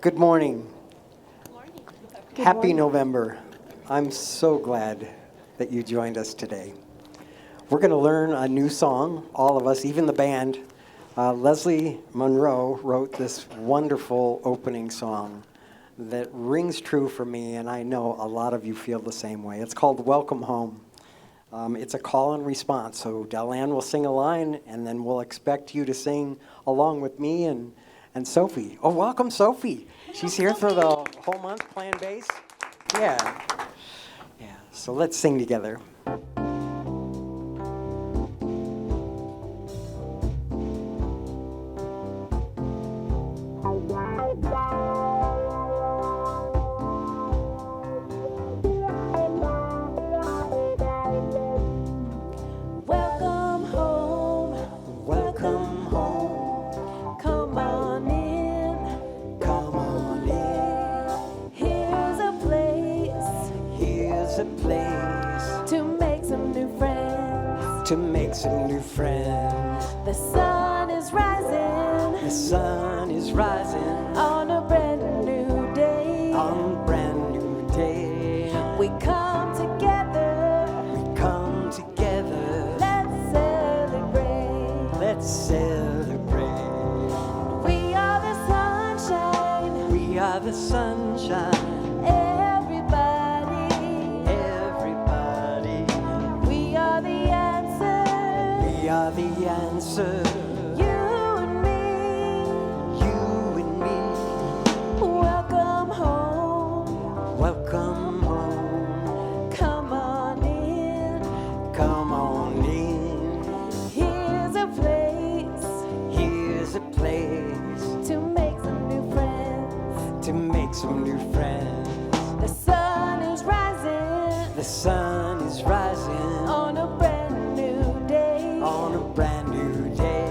Good morning. Good Happy morning. November. I'm so glad that you joined us today. We're going to learn a new song, all of us, even the band. Leslie Monroe wrote this wonderful opening song that rings true for me, and I know a lot of you feel the same way. It's called Welcome Home. It's a call and response, so Delanne will sing a line, and then we'll expect you to sing along with me and Sofie. Oh, welcome, Sofie. She's here for the whole month playing bass. Yeah. So let's sing together. Welcome home. Welcome home. Come on in. Come on in. Here's a place Here's a place to make some new friends. to make some new friends. The sun is rising The sun is rising on a brand new day. on a brand new day. We come together. We come together. Let's celebrate. Let's celebrate. We are the sunshine. We are the sunshine. Everybody. Everybody. We are the answer. We are the answer. You and me. You and me. Welcome home. Welcome home. Come on in. Come on in. Here's a place Here's a place to make some new friends. to make some new friends. The sun is rising The sun is rising on a brand new day. on a brand new day.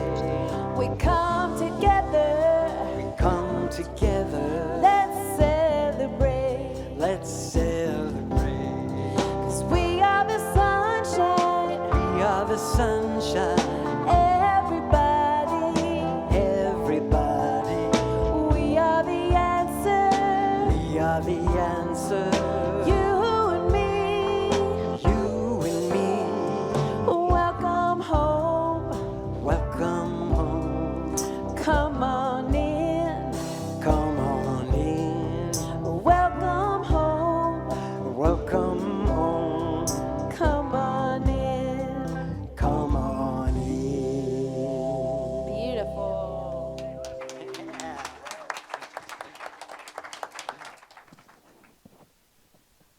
We come together. We come together. Let's celebrate. Let's celebrate. 'Cause we are the sunshine. We are the sunshine. Everybody. Everybody. We are the answer. We are the answer. You and me. You and me. Welcome home. Welcome home. Come on in. Come on in. Welcome home. Welcome home. Come on in. Come on in. Beautiful.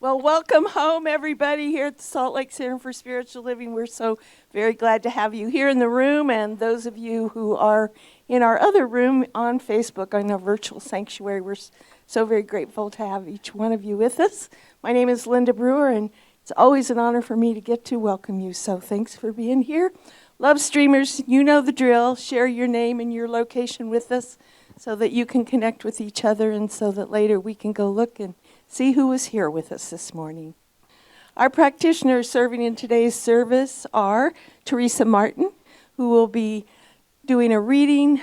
Well, welcome home, everybody, here at the Salt Lake Center for Spiritual Living. We're so very glad to have you here in the room, and those of you who are in our other room on Facebook on our virtual sanctuary. We're so very grateful to have each one of you with us. My name is Linda Brewer, and it's always an honor for me to get to welcome you, so thanks for being here. Love streamers, you know the drill. Share your name and your location with us so that you can connect with each other and so that later we can go look and see who was here with us this morning. Our practitioners serving in today's service are Teresa Martin, who will be doing a reading,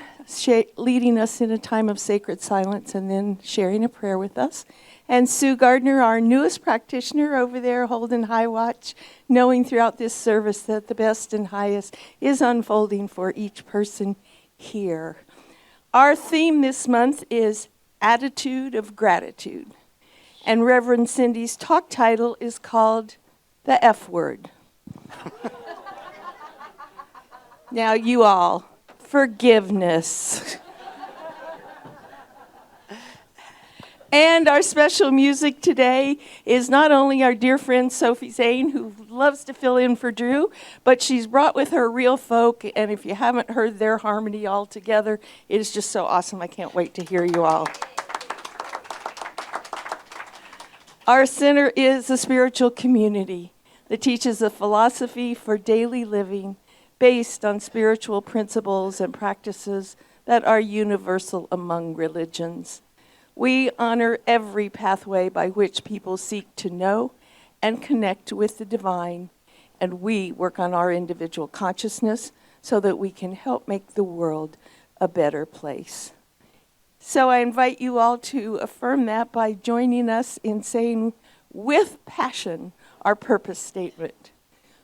leading us in a time of sacred silence, and then sharing a prayer with us. And Sue Gardner, our newest practitioner over there, holding high watch, knowing throughout this service that the best and highest is unfolding for each person here. Our theme this month is Attitude of Gratitude. And Reverend Cindy's talk title is called The F Word. Now, you all, forgiveness. And our special music today is not only our dear friend Sofie Zane, who loves to fill in for Drew, but she's brought with her real folk, and if you haven't heard their harmony all together, it is just so awesome. I can't wait to hear you all. Our center is a spiritual community that teaches a philosophy for daily living based on spiritual principles and practices that are universal among religions. We honor every pathway by which people seek to know and connect with the divine, and we work on our individual consciousness so that we can help make the world a better place. So I invite you all to affirm that by joining us in saying with passion our purpose statement.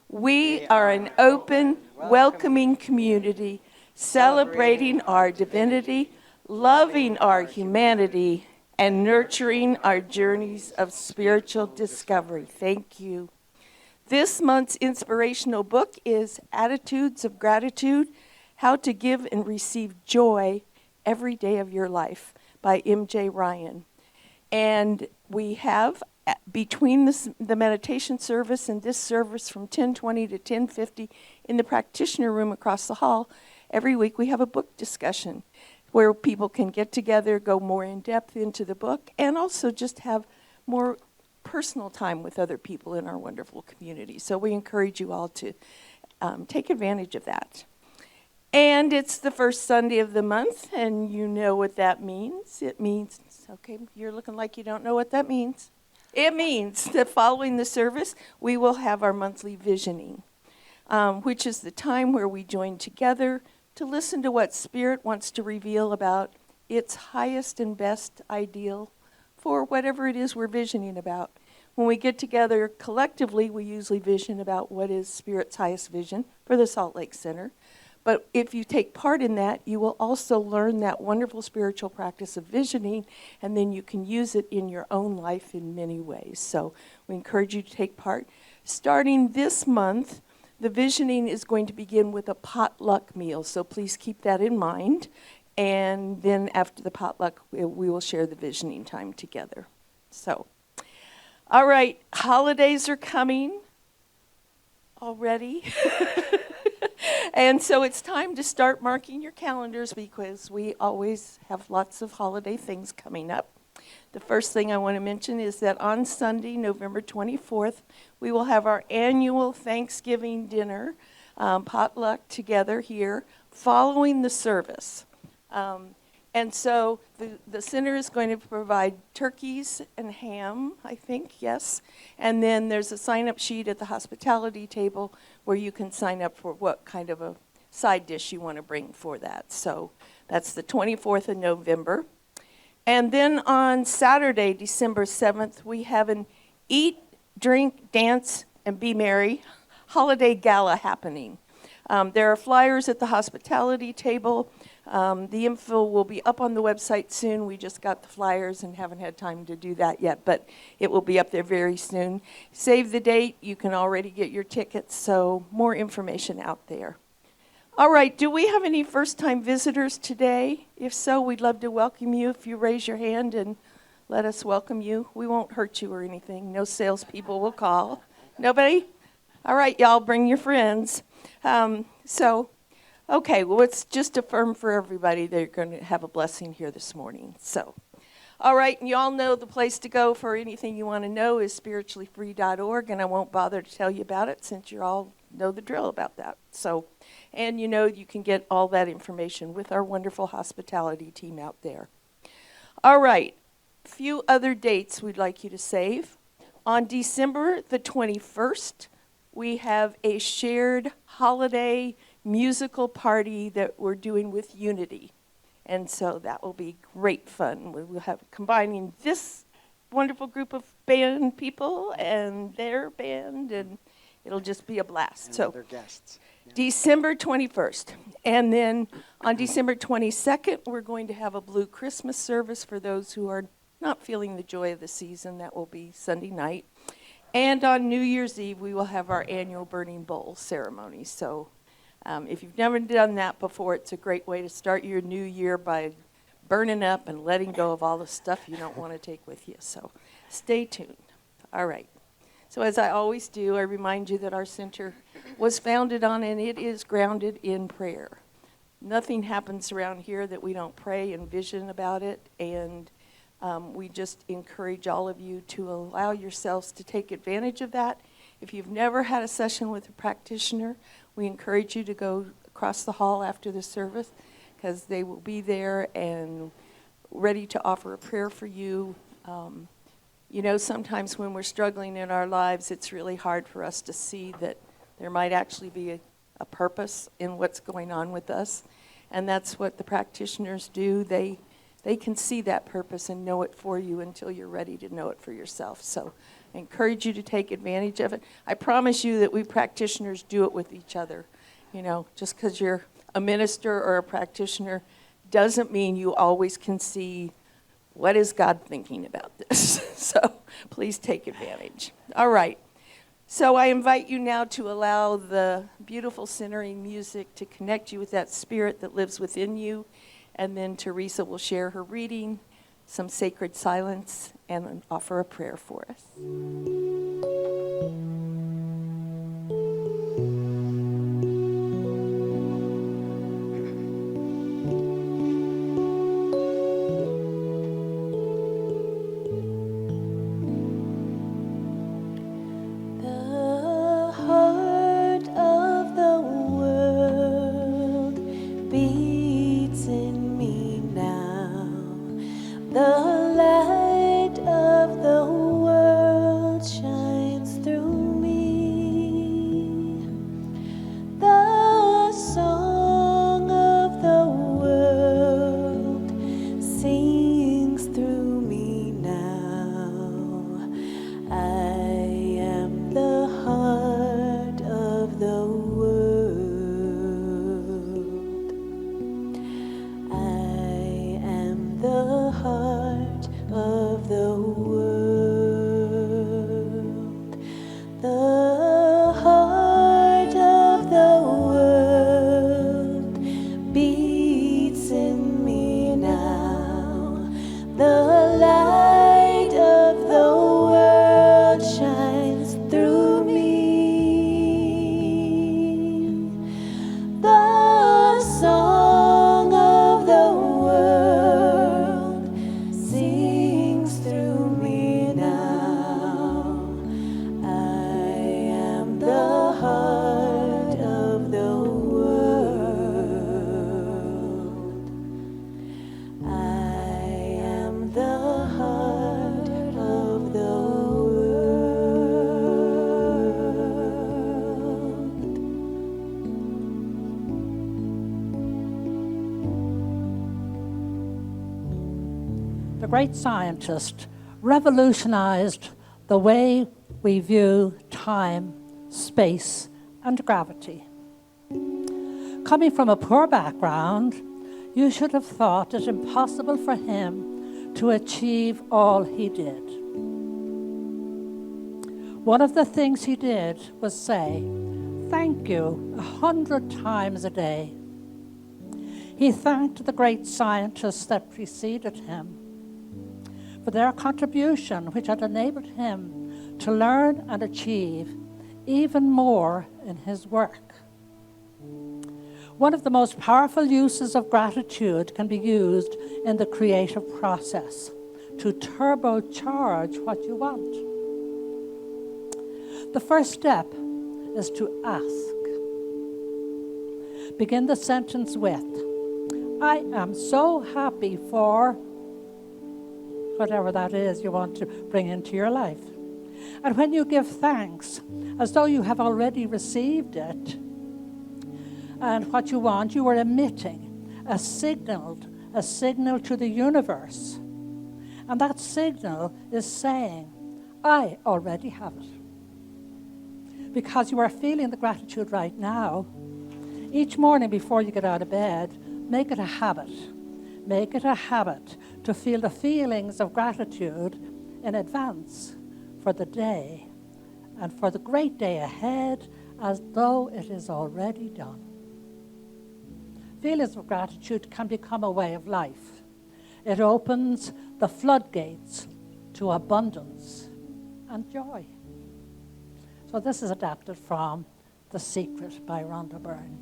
We are an open, welcoming community, celebrating our divinity, loving our humanity, and nurturing our journeys of spiritual discovery. Thank you. This month's inspirational book is Attitudes of Gratitude, How to Give and Receive Joy Every Day of Your Life by M.J. Ryan. And we have, between the meditation service and this service from 10:20 to 10:50 in the practitioner room across the hall, every week we have a book discussion where people can get together, go more in depth into the book, and also just have more personal time with other people in our wonderful community. So we encourage you all to take advantage of that. And it's the first Sunday of the month, and you know what that means. It means, okay, you're looking like you don't know what that means. It means that following the service, we will have our monthly visioning, which is the time where we join together to listen to what Spirit wants to reveal about its highest and best ideal for whatever it is we're visioning about. When we get together collectively, we usually vision about what is Spirit's highest vision for the Salt Lake Center. But if you take part in that, you will also learn that wonderful spiritual practice of visioning, and then you can use it in your own life in many ways. So we encourage you to take part. Starting this month, the visioning is going to begin with a potluck meal, so please keep that in mind. And then after the potluck, we will share the visioning time together. So, all right, holidays are coming already. And so it's time to start marking your calendars because we always have lots of holiday things coming up. The first thing I want to mention is that on Sunday, November 24th, we will have our annual Thanksgiving dinner, potluck together here, following the service. And so the center is going to provide turkeys and ham, I think, yes. And then there's a sign-up sheet at the hospitality table where you can sign up for what kind of a side dish you want to bring for that. So that's the 24th of November. And then on Saturday, December 7th, we have an Eat, Drink, Dance, and Be Merry holiday gala happening. There are flyers at the hospitality table. The info will be up on the website soon. We just got the flyers and haven't had time to do that yet, but it will be up there very soon. Save the date. You can already get your tickets, so more information out there. All right, do we have any first-time visitors today? If so, we'd love to welcome you if you raise your hand and let us welcome you. We won't hurt you or anything. No salespeople will call. Nobody? All right, y'all, bring your friends. Okay, well, let's just affirm for everybody they're going to have a blessing here this morning. So, all right, and you all know the place to go for anything you want to know is spirituallyfree.org, and I won't bother to tell you about it since you all know the drill about that. So, and you know you can get all that information with our wonderful hospitality team out there. All right, a few other dates we'd like you to save. On December the 21st, we have a shared holiday musical party that we're doing with Unity. And so that will be great fun. We will have combining this wonderful group of band people and their band, and it'll just be a blast. And so their guests. Yeah. December 21st. And then on December 22nd, we're going to have a Blue Christmas service for those who are not feeling the joy of the season. That will be Sunday night. And on New Year's Eve, we will have our annual Burning Bowl ceremony. So if you've never done that before, it's a great way to start your new year by burning up and letting go of all the stuff you don't want to take with you. So stay tuned. All right. So as I always do, I remind you that our center was founded on and it is grounded in prayer. Nothing happens around here that we don't pray and vision about it. And we just encourage all of you to allow yourselves to take advantage of that. If you've never had a session with a practitioner, we encourage you to go across the hall after the service because they will be there and ready to offer a prayer for you. You know, sometimes when we're struggling in our lives, it's really hard for us to see that there might actually be a purpose in what's going on with us. And that's what the practitioners do. They they can see that purpose and know it for you until you're ready to know it for yourself. So I encourage you to take advantage of it. I promise you that we practitioners do it with each other. You know, just because you're a minister or a practitioner doesn't mean you always can see what is God thinking about this. So please take advantage. All right. So I invite you now to allow the beautiful centering music to connect you with that spirit that lives within you. And then Teresa will share her reading, some sacred silence, and offer a prayer for us. The great scientist revolutionized the way we view time, space, and gravity. Coming from a poor background, you should have thought it impossible for him to achieve all he did. One of the things he did was say, "Thank you," 100 times a day. He thanked the great scientists that preceded him for their contribution, which had enabled him to learn and achieve even more in his work. One of the most powerful uses of gratitude can be used in the creative process to turbocharge what you want. The first step is to ask. Begin the sentence with, "I am so happy for," whatever that is you want to bring into your life. And when you give thanks, as though you have already received it, and what you want, you are emitting a signal to the universe. And that signal is saying, "I already have it." Because you are feeling the gratitude right now, each morning before you get out of bed, make it a habit. Make it a habit to feel the feelings of gratitude in advance for the day and for the great day ahead, as though it is already done. Feelings of gratitude can become a way of life. It opens the floodgates to abundance and joy. So this is adapted from The Secret by Rhonda Byrne.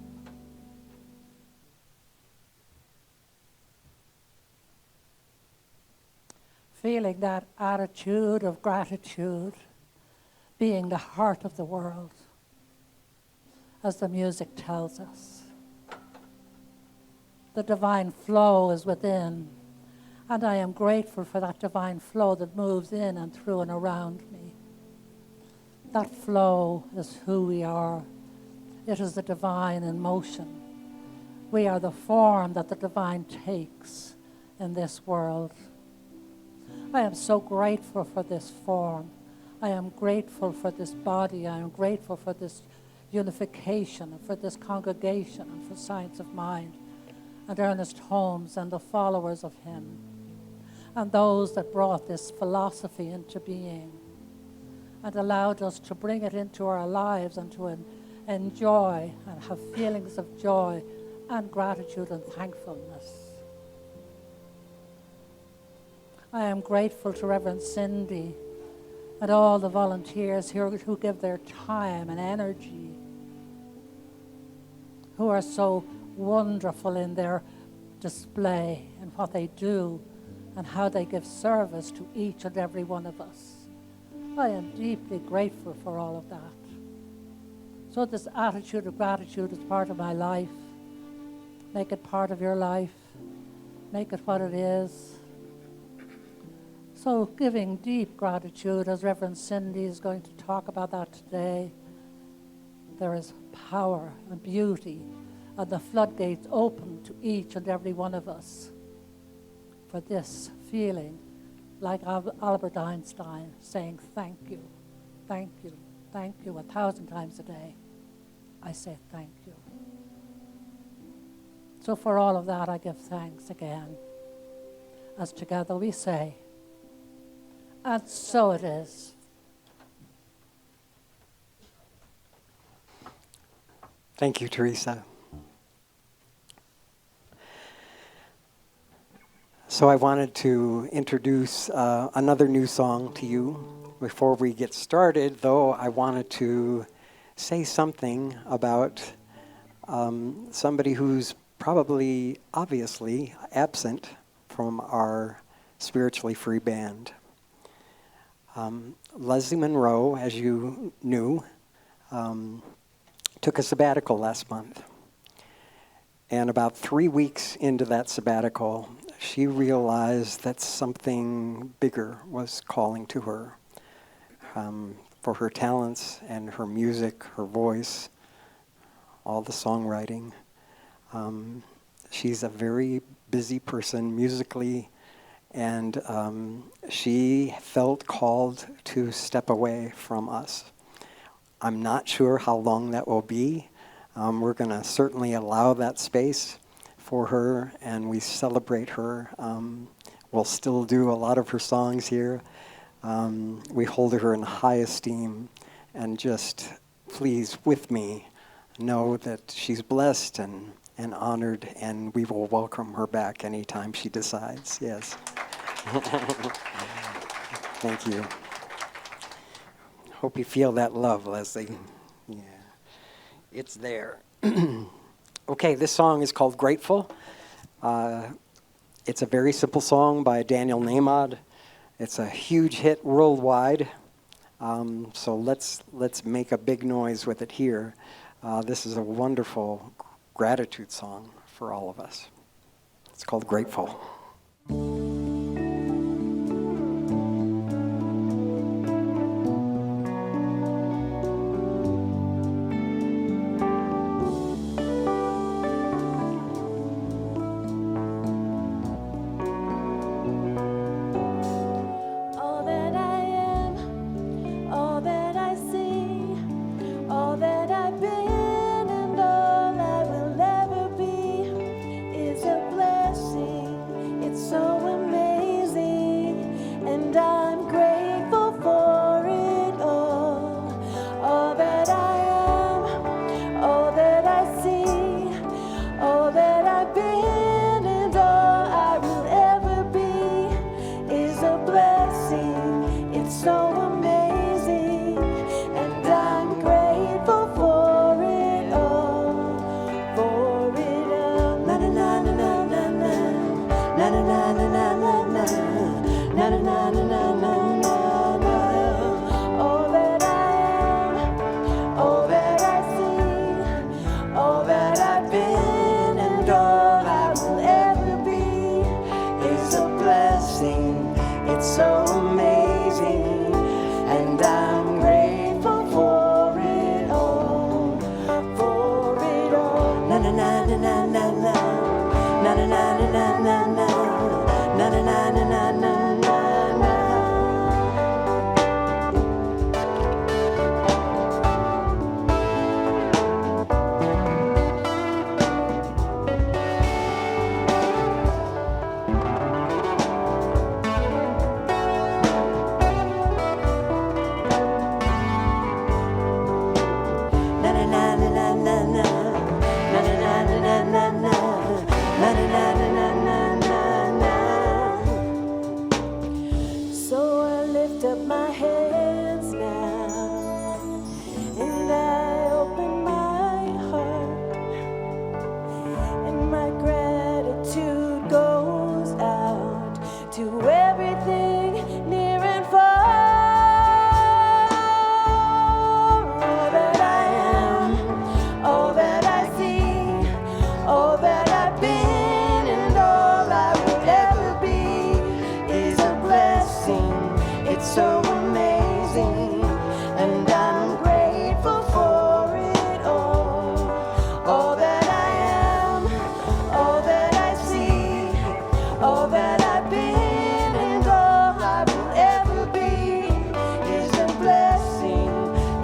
Feeling that attitude of gratitude being the heart of the world, as the music tells us. The divine flow is within, and I am grateful for that divine flow that moves in and through and around me. That flow is who we are. It is the divine in motion. We are the form that the divine takes in this world. I am so grateful for this form. I am grateful for this body. I am grateful for this unification, and for this congregation, and for Science of Mind, and Ernest Holmes, and the followers of him, and those that brought this philosophy into being, and allowed us to bring it into our lives and to enjoy and have feelings of joy and gratitude and thankfulness. I am grateful to Reverend Cindy and all the volunteers here who give their time and energy, who are so wonderful in their display and what they do and how they give service to each and every one of us. I am deeply grateful for all of that. So this attitude of gratitude is part of my life. Make it part of your life. Make it what it is. So giving deep gratitude, as Reverend Cindy is going to talk about that today, there is power and beauty, and the floodgates open to each and every one of us for this feeling, like Albert Einstein saying thank you, thank you, thank you 1,000 times a day. I say thank you. So for all of that, I give thanks again, as together we say, and so it is. Thank you, Teresa. So I wanted to introduce another new song to you. Before we get started, though, I wanted to say something about somebody who's probably, obviously, absent from our Spiritually Free band. Leslie Monroe, as you knew, took a sabbatical last month. And about 3 weeks into that sabbatical, she realized that something bigger was calling to her, for her talents and her music, her voice, all the songwriting. She's a very busy person musically, and she felt called to step away from us. I'm not sure how long that will be. We're going to certainly allow that space for her, and we celebrate her. We'll still do a lot of her songs here. We hold her in high esteem, and just please, with me, know that she's blessed and honored, and we will welcome her back anytime she decides. Yes. Thank you. Hope you feel that love, Leslie. Yeah, it's there. Okay, this song is called Grateful. It's a very simple song by Daniel Nahmod. It's a huge hit worldwide. So let's make a big noise with it here. This is a wonderful gratitude song for all of us. It's called Grateful. lift up my hands now, and I open my heart, and my gratitude goes out to everything near and far. All that I am, all that I see, all that I've been, and all I will ever be is a blessing. It's so amazing, and I'm grateful for it all. All that I am, all that I see, all that I've been, and all I will ever be is a blessing.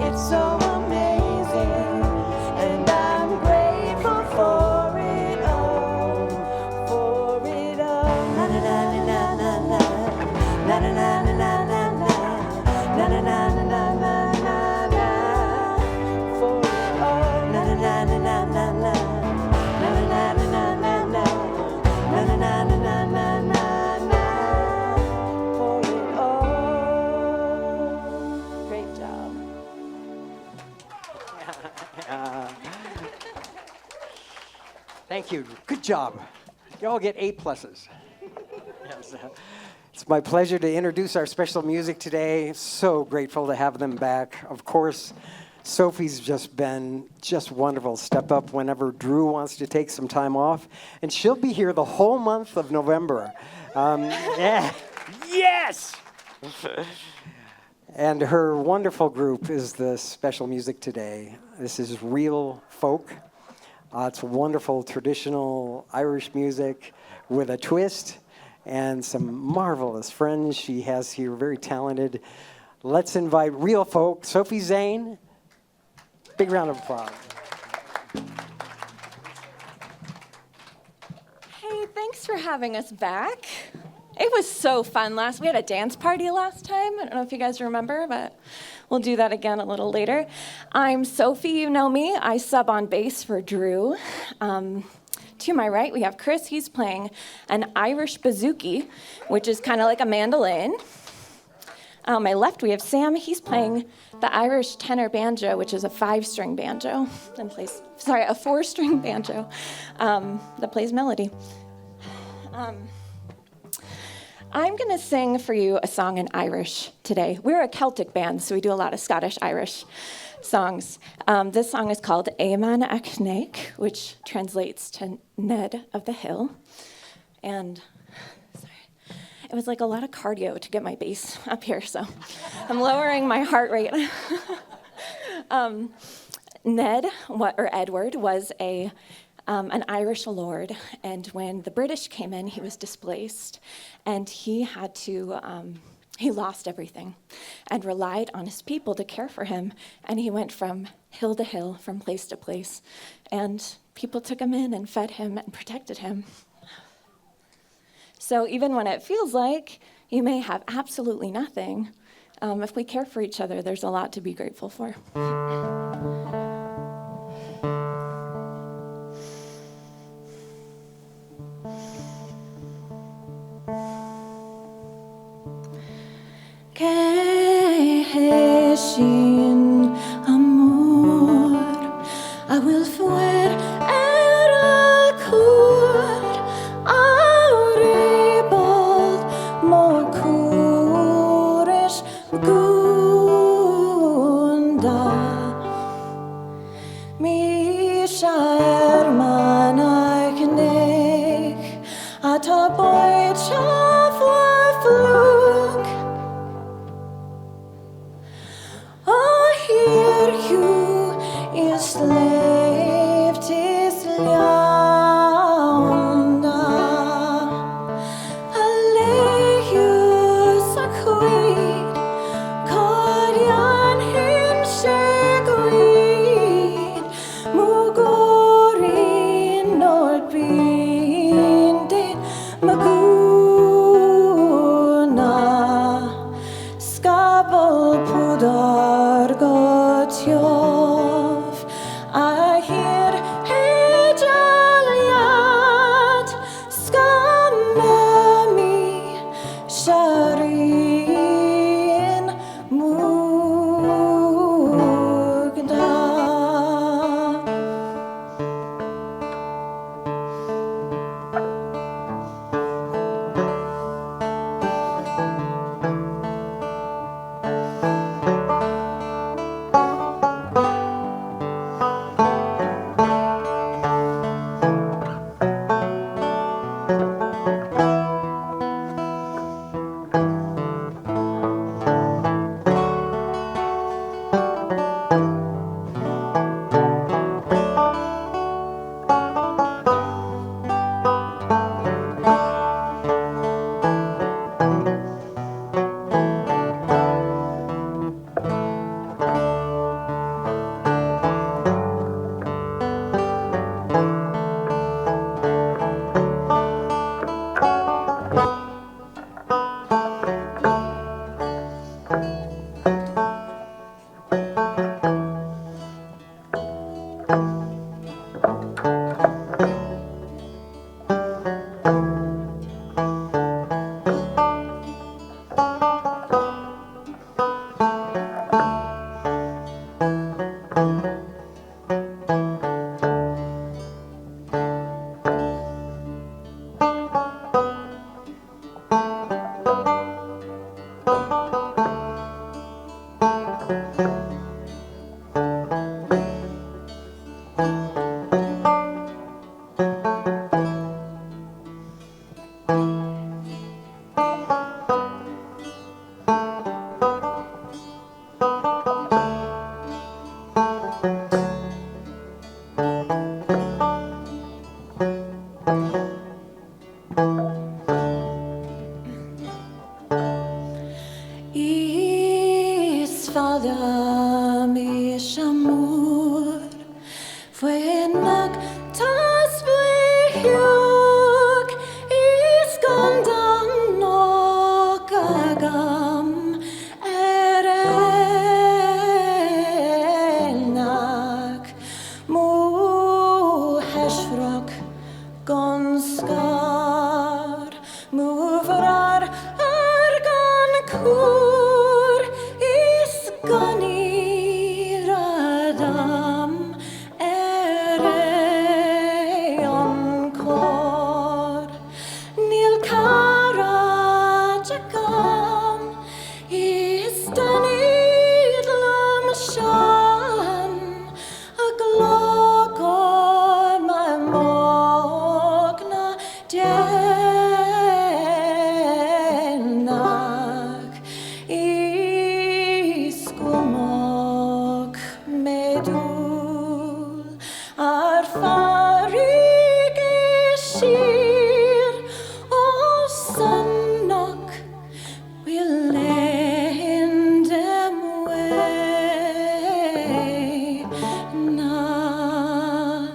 It's so amazing, and I'm grateful for it all. For it all. Na na na na na na na na na na na na na na na na na na na na. For it all. Na na na na na na na na na na na na na na na na na na na na. For it all. Great job. Thank you. Good job. You all get A pluses. Yes. It's my pleasure to introduce our special music today. So grateful to have them back. Of course, Sofie's just been wonderful. Step up whenever Drew wants to take some time off. And she'll be here the whole month of November. Yeah. Yes! And her wonderful group is the special music today. This is Real Folk. It's wonderful traditional Irish music with a twist and some marvelous friends she has here, very talented. Let's invite Real Folk, Sofie, Zane. Big round of applause. Hey, thanks for having us back. It was so fun we had a dance party last time. I don't know if you guys remember, but we'll do that again a little later. I'm Sofie, you know me. I sub on bass for Drew. To my right, we have Chris. He's playing an Irish bouzouki, which is kind of like a mandolin. On my left, we have Sam. He's playing the Irish tenor banjo, which is a 5-string banjo, and a 4-string banjo that plays melody. I'm going to sing for you a song in Irish today. We're a Celtic band, so we do a lot of Scottish-Irish songs. This song is called Éman ach Naig, which translates to Ned of the Hill. And it was like a lot of cardio to get my bass up here, so I'm lowering my heart rate. Ned, or Edward, was an Irish lord, and when the British came in, he was displaced, and he lost everything and relied on his people to care for him, and he went from hill to hill, from place to place, and people took him in and fed him and protected him. So even when it feels like you may have absolutely nothing, if we care for each other, there's a lot to be grateful for. Sin amor, I will fuer cwr awribol mor cwrish gunda. Mi shaer man ag neig at a boy chaf flug. Here you is slave tis leanda. Aleus a quid, corian hin seguid, mugorin nord bindin maguna, scabal pudar Gotjov, I hear Hejaliat, Skanami, Shari Isfada mi shamur Fuenak tas vuhyuk Iskandam no kagam Erenak Mu heshfrok Gonskar Muvrar Argan Kur Iskani Radam Ereonkor Nilkara Jakam Istanidlam Sham Aglokor Mamogna Denak Iskumok Medul Arfarig Eshir Osanok will end them way now.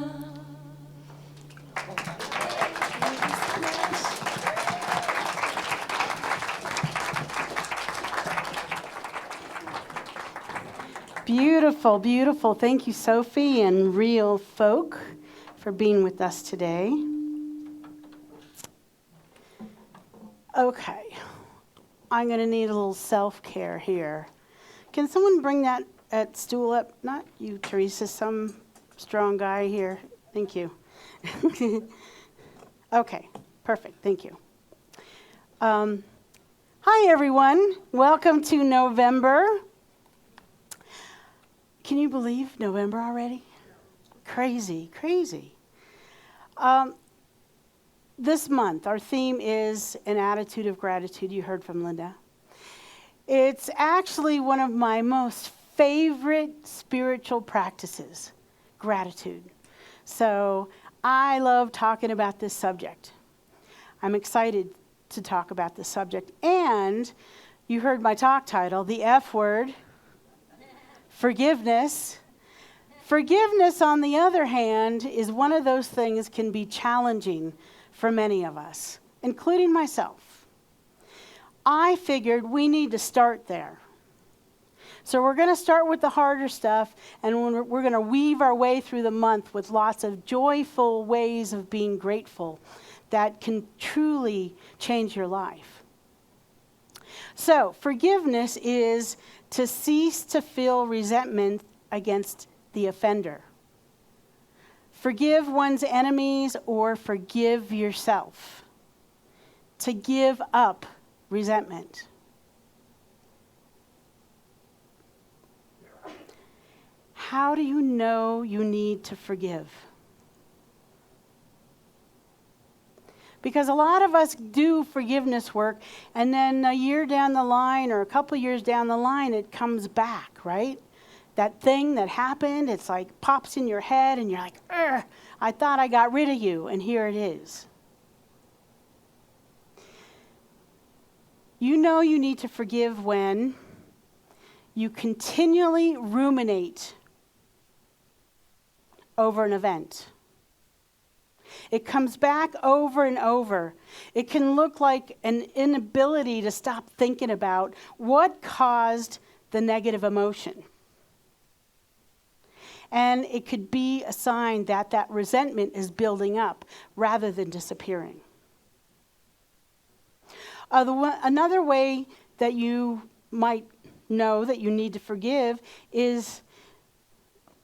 Beautiful, beautiful. Thank you, Sofie and Real Folk, for being with us today. Okay, I'm going to need a little self-care here. Can someone bring that stool up? Not you, Teresa, some strong guy here. Thank you. Okay, perfect. Thank you. Hi, everyone. Welcome to November. Can you believe November already? Crazy, crazy. This month, our theme is an attitude of gratitude. You heard from Linda. It's actually one of my most favorite spiritual practices, gratitude. So I love talking about this subject. I'm excited to talk about this subject. And you heard my talk title, the F word, forgiveness. Forgiveness, on the other hand, is one of those things can be challenging for many of us, including myself. I figured we need to start there. So we're going to start with the harder stuff, and we're going to weave our way through the month with lots of joyful ways of being grateful that can truly change your life. So forgiveness is to cease to feel resentment against the offender. Forgive one's enemies or forgive yourself. To give up resentment. How do you know you need to forgive? Because a lot of us do forgiveness work, and then a year down the line or a couple years down the line, it comes back, right? That thing that happened, it's like pops in your head, and you're like, I thought I got rid of you, and here it is. You know you need to forgive when you continually ruminate over an event. It comes back over and over. It can look like an inability to stop thinking about what caused the negative emotion. And it could be a sign that that resentment is building up rather than disappearing. Another way that you might know that you need to forgive is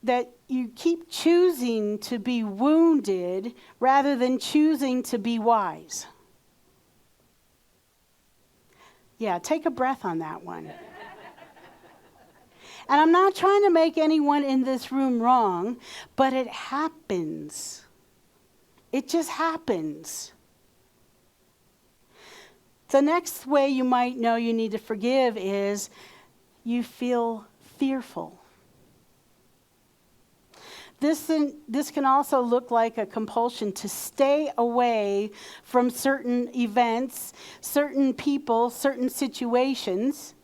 that you keep choosing to be wounded rather than choosing to be wise. Yeah, take a breath on that one. And I'm not trying to make anyone in this room wrong, but it happens. It just happens. The next way you might know you need to forgive is you feel fearful. This can also look like a compulsion to stay away from certain events, certain people, certain situations,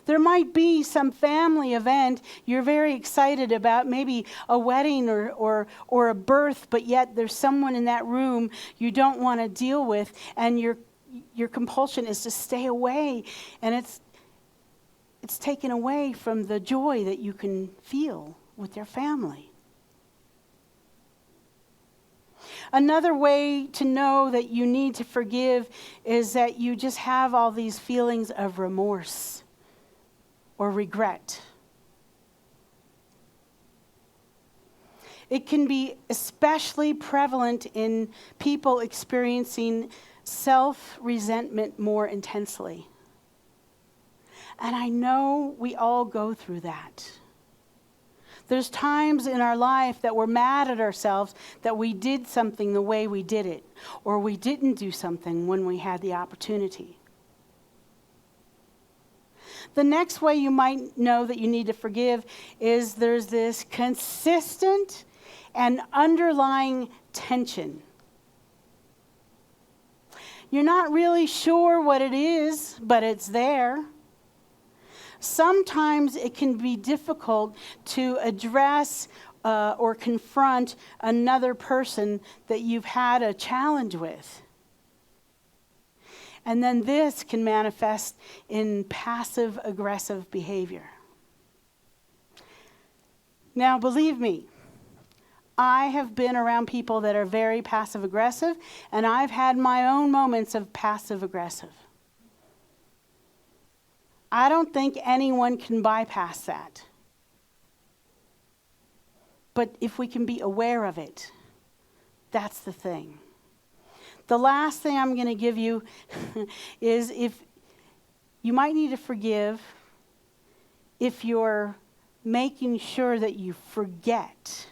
There might be some family event you're very excited about, maybe a wedding or a birth, but yet there's someone in that room you don't want to deal with, and your compulsion is to stay away, and it's taken away from the joy that you can feel with your family. Another way to know that you need to forgive is that you just have all these feelings of remorse or regret. It can be especially prevalent in people experiencing self-resentment more intensely. And I know we all go through that. There's times in our life that we're mad at ourselves that we did something the way we did it, or we didn't do something when we had the opportunity. The next way you might know that you need to forgive is there's this consistent and underlying tension. You're not really sure what it is, but it's there. Sometimes it can be difficult to address or confront another person that you've had a challenge with. And then this can manifest in passive-aggressive behavior. Now, believe me, I have been around people that are very passive-aggressive, and I've had my own moments of passive-aggressive. I don't think anyone can bypass that. But if we can be aware of it, that's the thing. The last thing I'm going to give you is if you might need to forgive if you're making sure that you forget.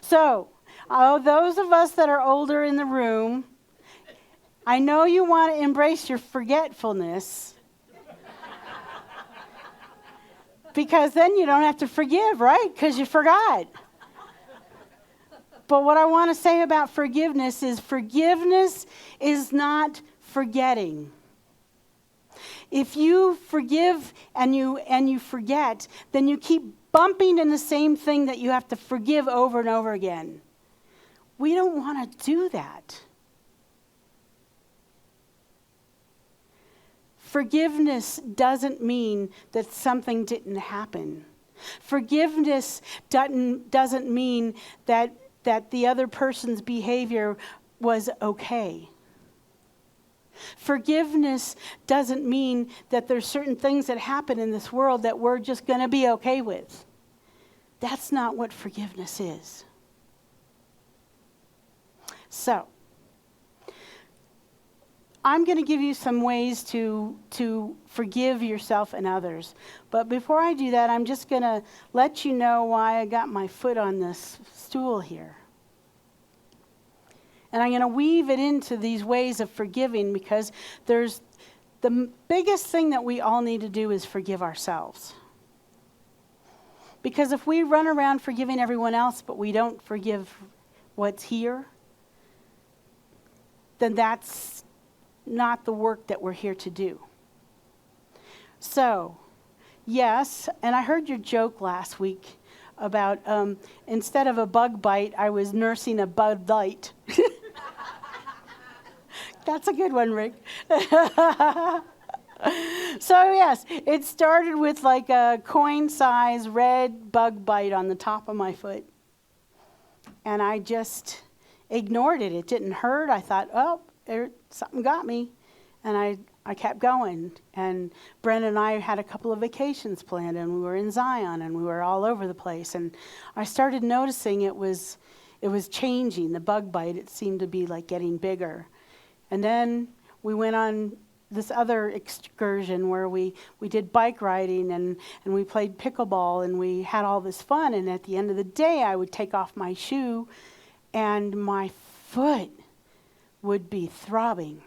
So, those of us that are older in the room, I know you want to embrace your forgetfulness because then you don't have to forgive, right? Because you forgot. But what I want to say about forgiveness is not forgetting. If you forgive and you forget, then you keep bumping in the same thing that you have to forgive over and over again. We don't want to do that. Forgiveness doesn't mean that something didn't happen. Forgiveness doesn't mean that the other person's behavior was okay. Forgiveness doesn't mean that there's certain things that happen in this world that we're just going to be okay with. That's not what forgiveness is. So, I'm going to give you some ways to forgive yourself and others. But before I do that, I'm just going to let you know why I got my foot on this stool here. And I'm going to weave it into these ways of forgiving because there's the biggest thing that we all need to do is forgive ourselves. Because if we run around forgiving everyone else, but we don't forgive what's here, then that's not the work that we're here to do. So, yes, and I heard your joke last week about instead of a bug bite, I was nursing a Bud Light. That's a good one, Rick. So yes, it started with like a coin-size red bug bite on the top of my foot. And I just ignored it. It didn't hurt. I thought, oh, something got me. And I kept going. And Brenda and I had a couple of vacations planned, and we were in Zion, and we were all over the place. And I started noticing it was changing, the bug bite. It seemed to be like getting bigger. And then we went on this other excursion where we did bike riding and we played pickleball and we had all this fun. And at the end of the day, I would take off my shoe and my foot would be throbbing.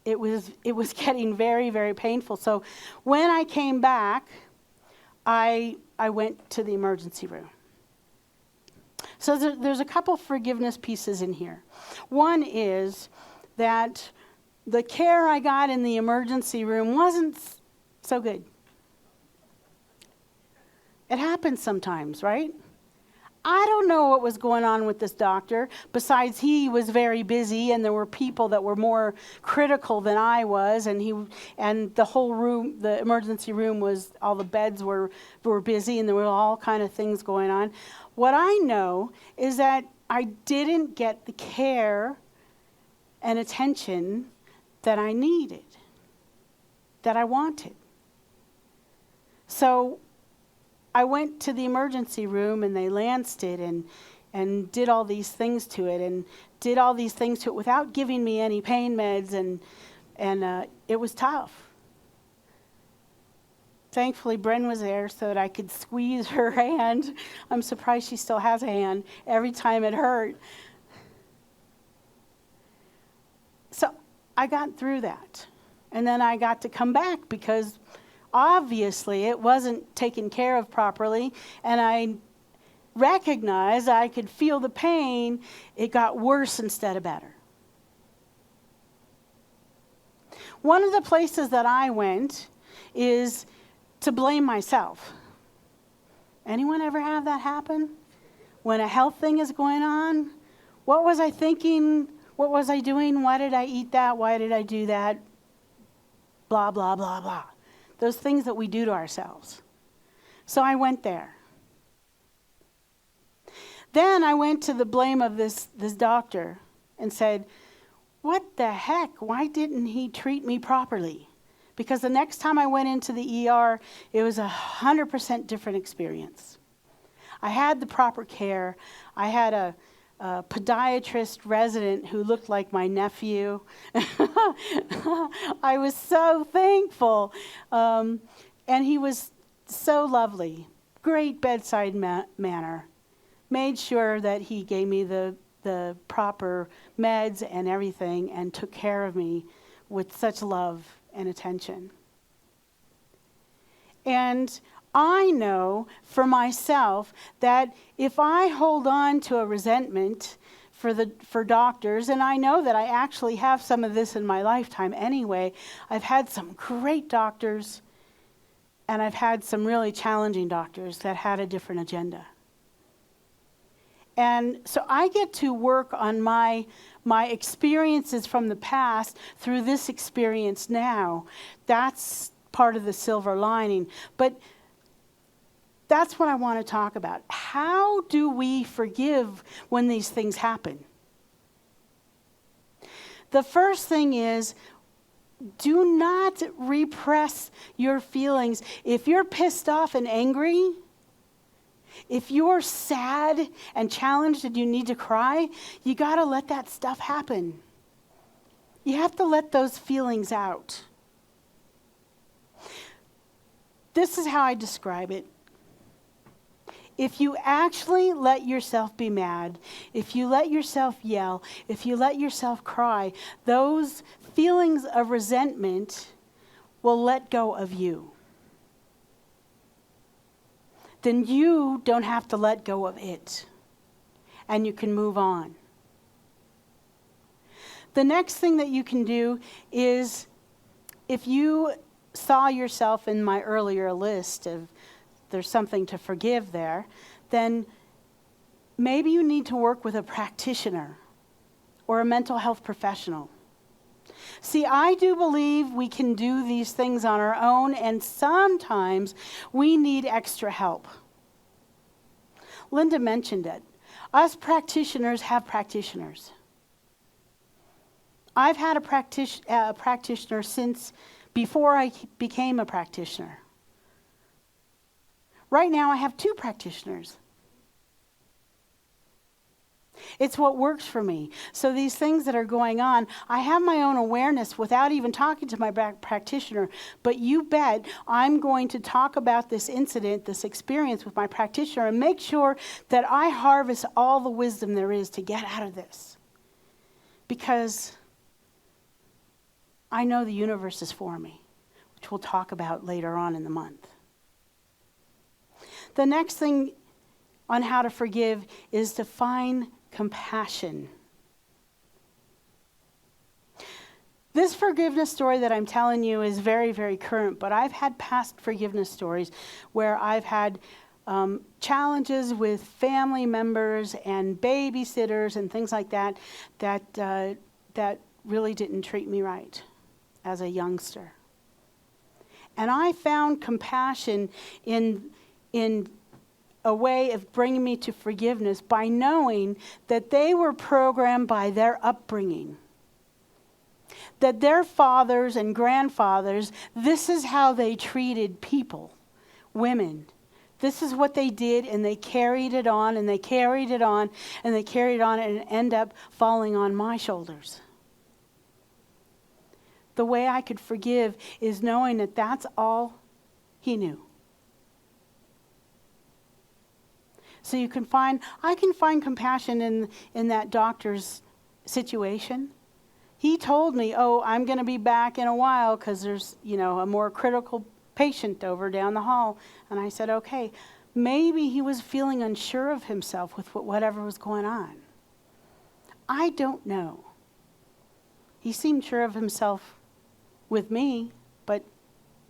It was getting very, very painful. So when I came back, I went to the emergency room. So there's a couple forgiveness pieces in here. One is that the care I got in the emergency room wasn't so good. It happens sometimes, right? I don't know what was going on with this doctor, besides he was very busy and there were people that were more critical than I was, and the whole room, the emergency room was, all the beds were busy and there were all kind of things going on. What I know is that I didn't get the care and attention that I needed, that I wanted. So I went to the emergency room and they lanced it and did all these things to it without giving me any pain meds, and it was tough. Thankfully, Bren was there so that I could squeeze her hand. I'm surprised she still has a hand every time it hurt. So I got through that. And then I got to come back because obviously it wasn't taken care of properly, and I recognized I could feel the pain. It got worse instead of better. One of the places that I went is to blame myself. Anyone ever have that happen? When a health thing is going on? What was I thinking? What was I doing? Why did I eat that? Why did I do that? Blah, blah, blah, blah. Those things that we do to ourselves. So I went there. Then I went to the blame of this doctor and said, what the heck? Why didn't he treat me properly? Because the next time I went into the ER, it was 100% different experience. I had the proper care. I had a podiatrist resident who looked like my nephew. I was so thankful. And he was so lovely. Great bedside manner. Made sure that he gave me the proper meds and everything and took care of me with such love and attention. And I know for myself that if I hold on to a resentment for doctors, and I know that I actually have some of this in my lifetime anyway, I've had some great doctors and I've had some really challenging doctors that had a different agenda. And so I get to work on my experiences from the past through this experience now. That's part of the silver lining. But that's what I want to talk about. How do we forgive when these things happen? The first thing is, do not repress your feelings. If you're pissed off and angry, if you're sad and challenged and you need to cry, you got to let that stuff happen. You have to let those feelings out. This is how I describe it. If you actually let yourself be mad, if you let yourself yell, if you let yourself cry, those feelings of resentment will let go of you. Then you don't have to let go of it, and you can move on. The next thing that you can do is, if you saw yourself in my earlier list of there's something to forgive there, then maybe you need to work with a practitioner or a mental health professional. See, I do believe we can do these things on our own, and sometimes we need extra help. Linda mentioned it. Us practitioners have practitioners. I've had a practitioner since before I became a practitioner. Right now, I have 2 practitioners. It's what works for me. So these things that are going on, I have my own awareness without even talking to my practitioner. But you bet I'm going to talk about this incident, this experience with my practitioner, and make sure that I harvest all the wisdom there is to get out of this. Because I know the universe is for me, which we'll talk about later on in the month. The next thing on how to forgive is to find compassion. This forgiveness story that I'm telling you is very, very current, but I've had past forgiveness stories where I've had challenges with family members and babysitters and things like that that really didn't treat me right as a youngster. And I found compassion in a way of bringing me to forgiveness by knowing that they were programmed by their upbringing. That their fathers and grandfathers, this is how they treated people, women. This is what they did, and they carried it on, and they carried it on, and they carried it on, and it ended up falling on my shoulders. The way I could forgive is knowing that that's all he knew. So I can find compassion in that doctor's situation. He told me, I'm going to be back in a while because there's, a more critical patient over down the hall. And I said, okay, maybe he was feeling unsure of himself with whatever was going on. I don't know. He seemed sure of himself with me, but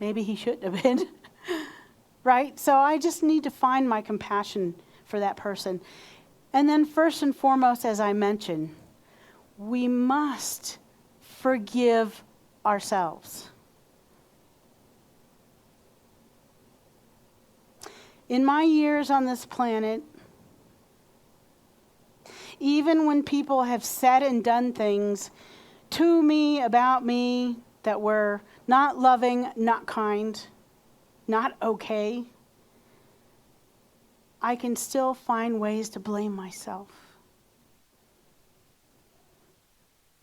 maybe he shouldn't have been. Right? So I just need to find my compassion for that person. And then first and foremost, as I mentioned, we must forgive ourselves. In my years on this planet, even when people have said and done things to me, about me, that were not loving, not kind, not okay, I can still find ways to blame myself.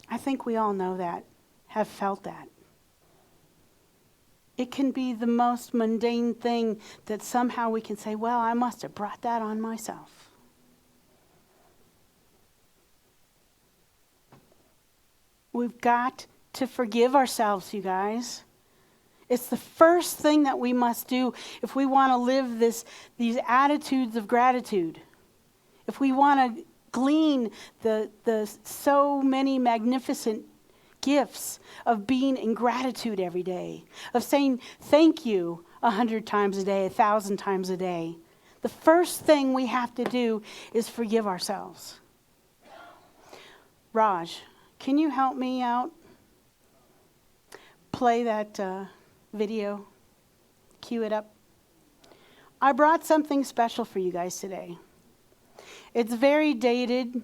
I think we all know that, have felt that. It can be the most mundane thing that somehow we can say, well, I must have brought that on myself. We've got to forgive ourselves, you guys. It's the first thing that we must do if we want to live these attitudes of gratitude. If we want to glean the so many magnificent gifts of being in gratitude every day, of saying thank you 100 times a day, 1,000 times a day. The first thing we have to do is forgive ourselves. Raj, can you help me out? Play that video. Cue it up. I brought something special for you guys today. It's very dated.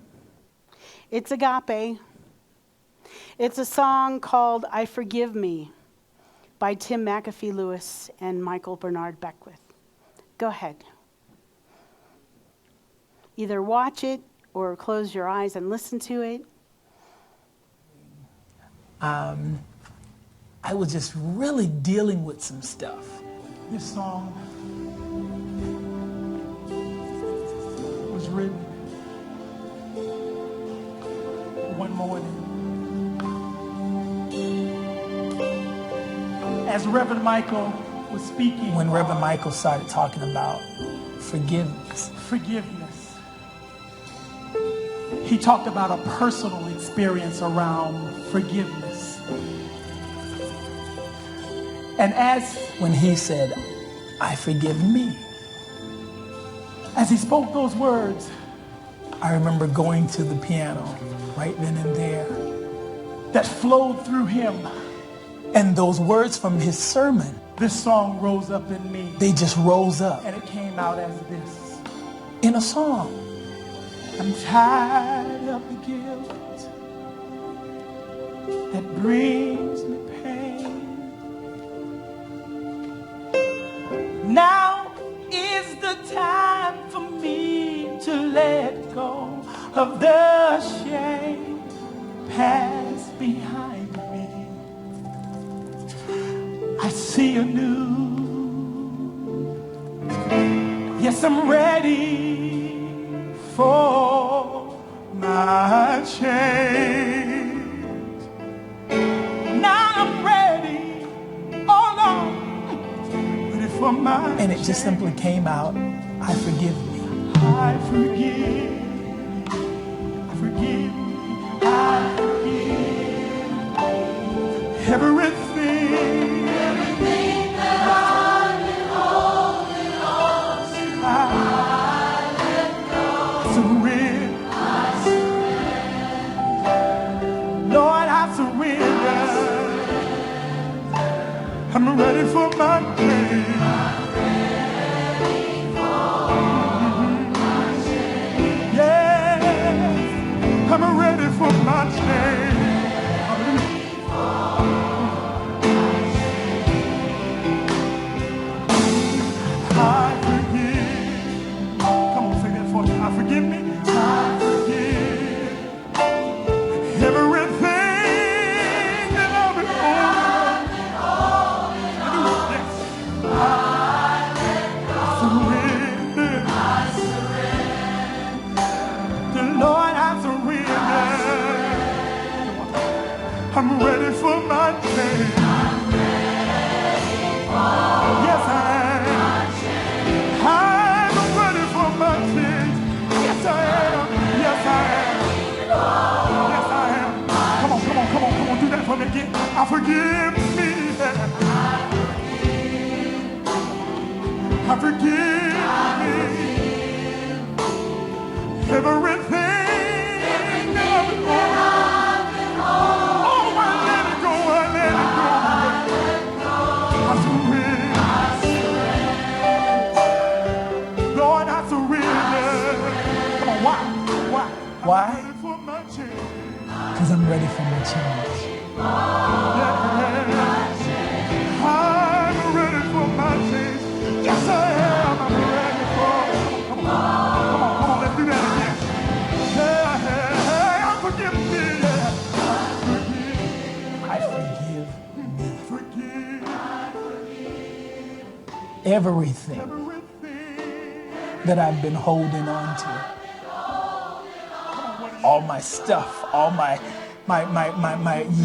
It's agape. It's a song called I Forgive Me by Tim McAfee Lewis and Michael Bernard Beckwith. Go ahead. Either watch it or close your eyes and listen to it. I was just really dealing with some stuff. This song was written one morning as Reverend Michael was speaking. When Reverend Michael started talking about forgiveness. Forgiveness. He talked about a personal experience around forgiveness. And when he said, I forgive me, as he spoke those words, I remember going to the piano right then and there. That flowed through him. And those words from his sermon, this song rose up in me. They just rose up. And it came out as this. In a song. I'm tired of the guilt that brings me pain. Now is the time for me to let go of the shame past behind me. I see anew. Yes, I'm ready for my change. Now I'm ready, oh Lord, ready for my And it just simply came out, I forgive me. I forgive, I forgive, I forgive. Everything that I've been holding on to, I let go. Surrender. Lord, I surrender. I'm ready for my change. Yes, I'm ready for my change. I forgive. Come on, say that for me. I forgive me. I forgive everything that I've been holding. Yes. Surrender. The Lord, I surrender. I'm ready for my change. Yes, I am. I'm ready for my change. Yes, I am. Yes, I am. Yes, I am. Come on, come on, come on, come on. Do that for me again. I forgive me. I forgive me. Everything that I've been holding. Oh, I let it go. I let it go. I surrender. Lord, I surrender. Come on, why? Why? Because I'm ready for my change. Yeah. I'm ready for my change. Yes, I am. I'm ready for. Come on, let's do that again. Yeah, forgive me. I forgive me. Forgive everything that I've been holding on to. All my stuff, all my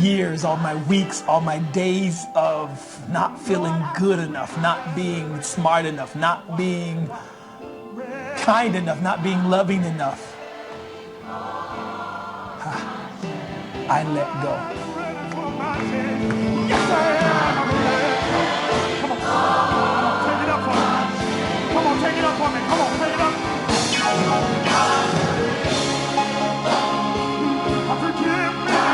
years, all my weeks, all my days of not feeling good enough, not being smart enough, not being kind enough, not being loving enough. I let go. Yes, I am. Come on, take it up for me. Come on, take it up for me. Come on, take it up. I forgive me.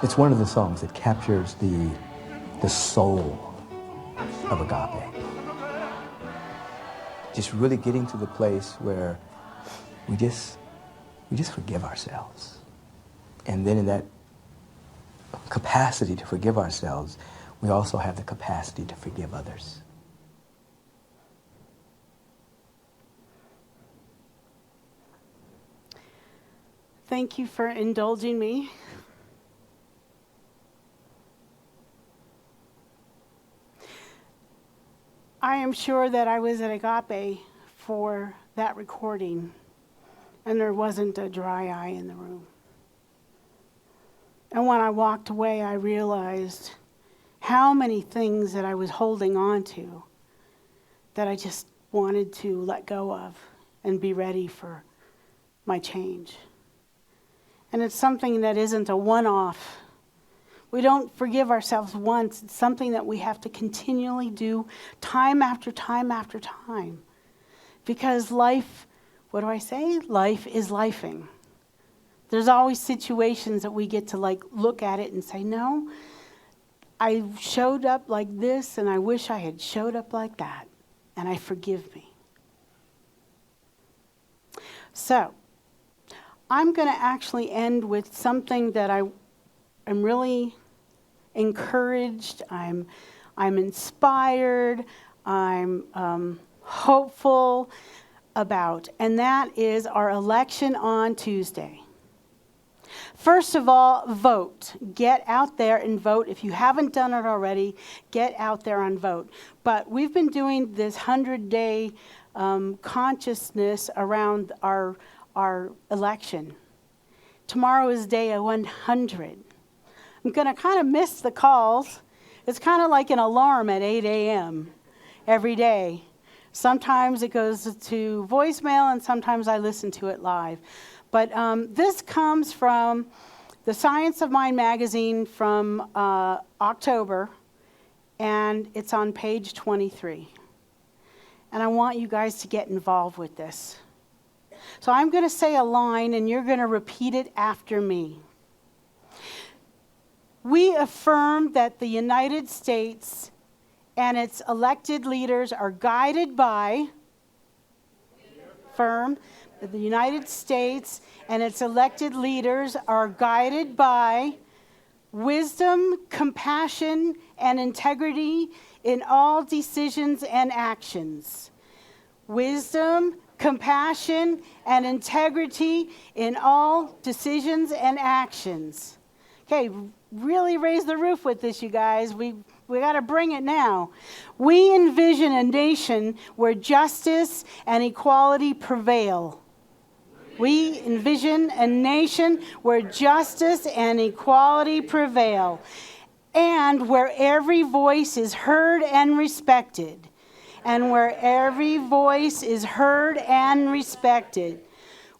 It's one of the songs that captures the soul of agape. Just really getting to the place where we just forgive ourselves. And then in that capacity to forgive ourselves, we also have the capacity to forgive others. Thank you for indulging me. I am sure that I was at Agape for that recording, and there wasn't a dry eye in the room. And when I walked away, I realized how many things that I was holding on to that I just wanted to let go of and be ready for my change. And it's something that isn't a one-off. We don't forgive ourselves once. It's something that we have to continually do time after time after time. Because life, what do I say? Life is lifing. There's always situations that we get to look at it and say, no, I showed up like this and I wish I had showed up like that. And I forgive me. So, I'm going to actually end with something that I'm really encouraged, I'm inspired, I'm hopeful about, and that is our election on Tuesday. First of all, vote. Get out there and vote. If you haven't done it already, get out there and vote. But we've been doing this 100-day consciousness around our election. Tomorrow is day 100. I'm going to kind of miss the calls. It's kind of like an alarm at 8 a.m. every day. Sometimes it goes to voicemail, and sometimes I listen to it live. But this comes from the Science of Mind magazine from October, and it's on page 23. And I want you guys to get involved with this. So I'm going to say a line, and you're going to repeat it after me. We affirm that the United States and its elected leaders are guided by, affirm that the United States and its elected leaders are guided by wisdom, compassion, and integrity in all decisions and actions. Wisdom, compassion, and integrity in all decisions and actions. Okay, really raise the roof with this, you guys. We got to bring it now. We envision a nation where justice and equality prevail. We envision a nation where justice and equality prevail, and where every voice is heard and respected. And where every voice is heard and respected.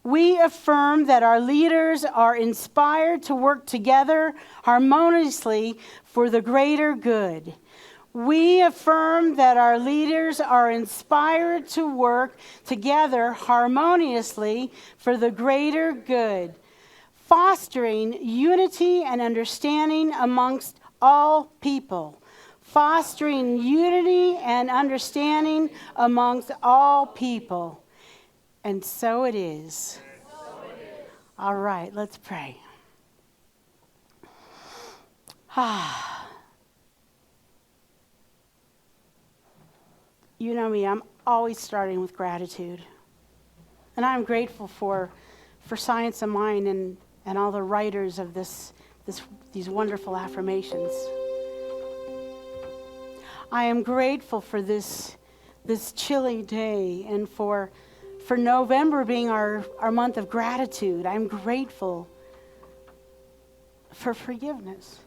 We affirm that our leaders are inspired to work together harmoniously for the greater good. We affirm that our leaders are inspired to work together harmoniously for the greater good, fostering unity and understanding amongst all people. Fostering unity and understanding amongst all people. And so it is. All right, let's pray. You know me, I'm always starting with gratitude. And I'm grateful for Science of Mind and all the writers of these wonderful affirmations. I am grateful for this chilly day and for November being our month of gratitude. I'm grateful for forgiveness.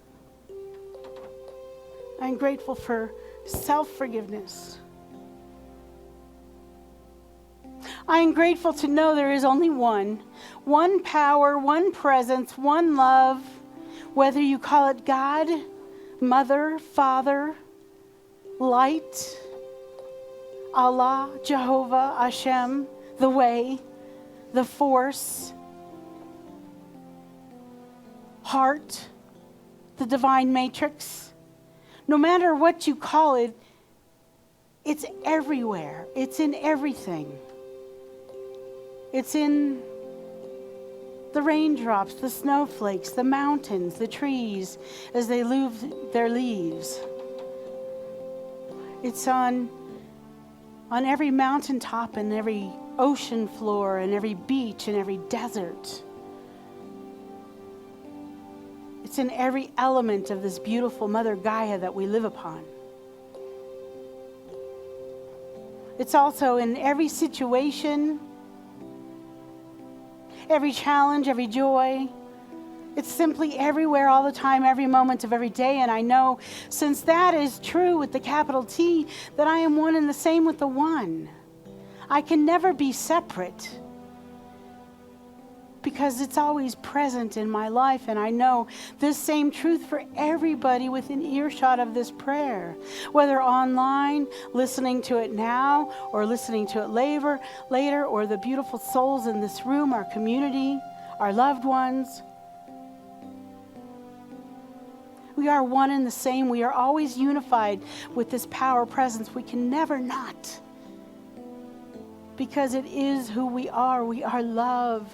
I'm grateful for self-forgiveness. I am grateful to know there is only one power, one presence, one love, whether you call it God, Mother, Father, Light, Allah, Jehovah, Hashem, the Way, the Force, Heart, the Divine Matrix. No matter what you call it, it's everywhere. It's in everything. It's in the raindrops, the snowflakes, the mountains, the trees as they lose their leaves. It's on every mountaintop and every ocean floor and every beach and every desert. It's in every element of this beautiful Mother Gaia that we live upon. It's also in every situation, every challenge, every joy. It's simply everywhere, all the time, every moment of every day. And I know, since that is true with the capital T, that I am one and the same with the One. I can never be separate. because it's always present in my life, and I know this same truth for everybody within earshot of this prayer, whether online, listening to it now, or listening to it later, or the beautiful souls in this room, our community, our loved ones. We are one and the same. We are always unified with this power presence. We can never not, because it is who we are. We are love.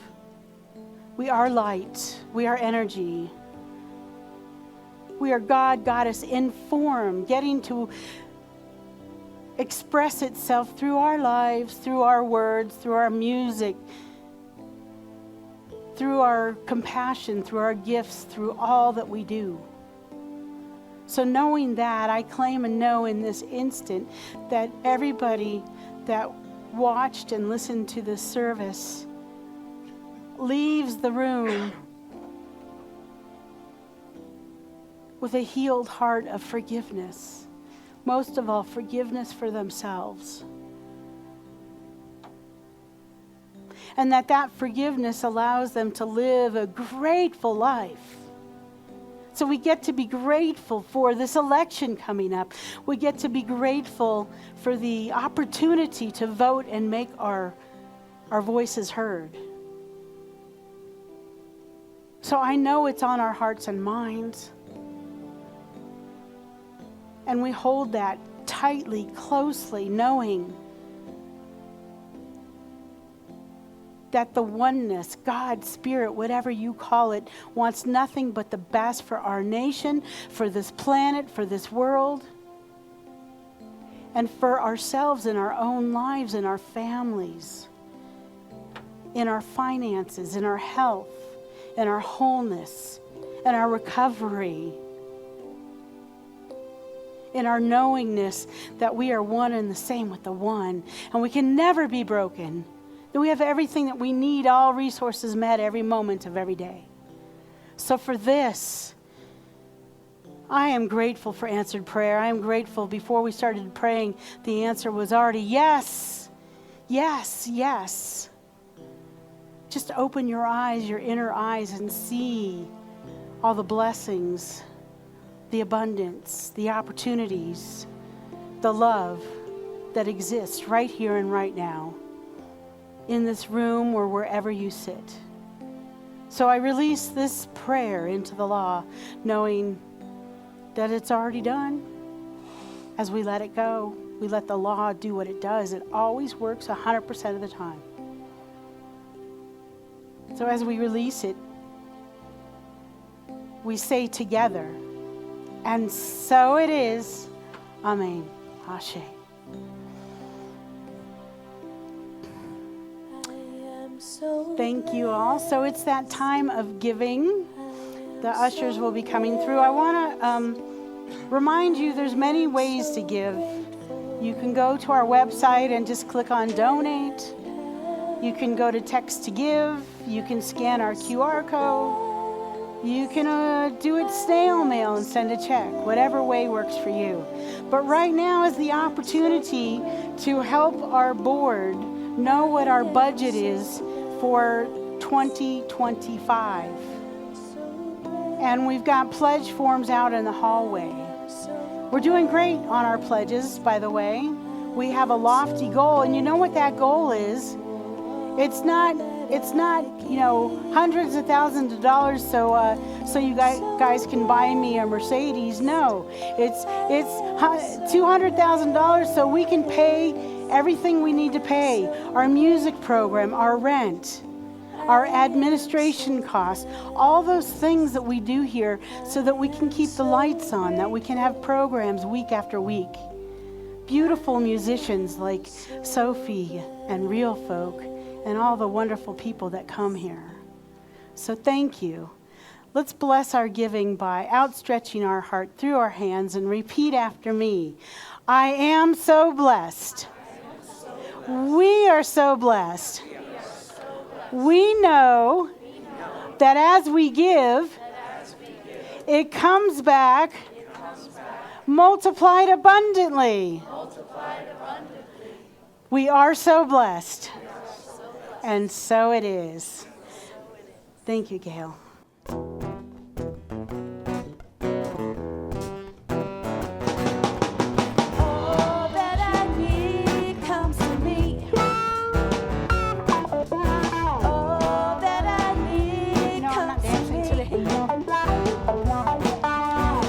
We are light. We are energy. We are God, Goddess in form, getting to express itself through our lives, through our words, through our music, through our compassion, through our gifts, through all that we do. So knowing that, I claim and know in this instant that everybody that watched and listened to this service leaves the room with a healed heart of forgiveness. Most of all, forgiveness for themselves. And that forgiveness allows them to live a grateful life. So we get to be grateful for this election coming up. We get to be grateful for the opportunity to vote and make our voices heard. So I know it's on our hearts and minds. And we hold that tightly, closely, knowing that the oneness, God, Spirit, whatever you call it, wants nothing but the best for our nation, for this planet, for this world, and for ourselves in our own lives, in our families, in our finances, in our health, in our wholeness, in our recovery, in our knowingness that we are one and the same with the one, and we can never be broken. That we have everything that we need, all resources met every moment of every day. So for this, I am grateful for answered prayer. I am grateful before we started praying, the answer was already yes, yes, yes. Just open your eyes, your inner eyes, and see all the blessings, the abundance, the opportunities, the love that exists right here and right now, in this room or wherever you sit. So I release this prayer into the law, knowing that it's already done. As we let it go, we let the law do what it does. It always works 100% of the time. So as we release it, we say together, and so it is. Amen. Ashe. Thank you all. So it's that time of giving. The ushers will be coming through. I want to remind you there's many ways to give. You can go to our website and just click on donate. You can go to text to give. You can scan our QR code. You can do it snail mail and send a check. Whatever way works for you. But right now is the opportunity to help our board know what our budget is for 2025. And we've got pledge forms out in the hallway. We're doing great on our pledges, by the way. We have a lofty goal, and you know what that goal is? It's not hundreds of thousands of dollars so you guys can buy me a Mercedes. No, it's $200,000 so we can pay everything we need to pay, our music program, our rent, our administration costs, all those things that we do here so that we can keep the lights on, that we can have programs week after week. Beautiful musicians like Sofie and Real Folk and all the wonderful people that come here. So thank you. Let's bless our giving by outstretching our heart through our hands and repeat after me. I am so blessed. We are so blessed. We know that as we give, it comes back multiplied abundantly. We are so blessed. And so it is. Thank you, Gail. All that I need comes to me. All that I need comes to me.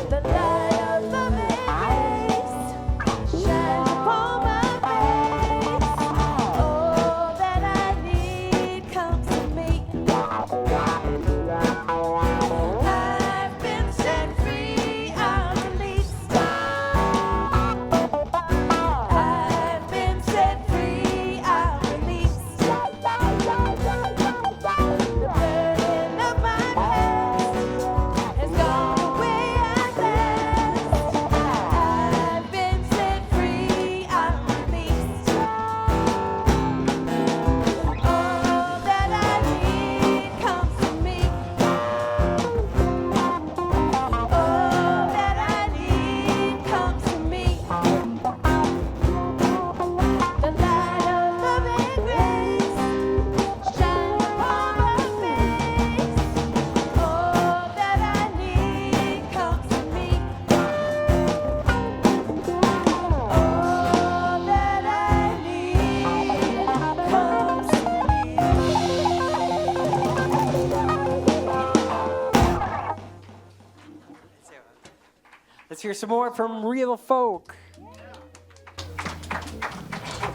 The light of loving grace shines upon my face. All that I need comes to me. I've been set free, I'm released. I've been set free, I'm released. The burden of my past has gone away at last. I've been set free, I'm released. All that I need comes to me. All that I need comes to me. The light of loving grace shines upon my face. All that I need comes to me. All that I need comes to Let's hear some more from Real Folk.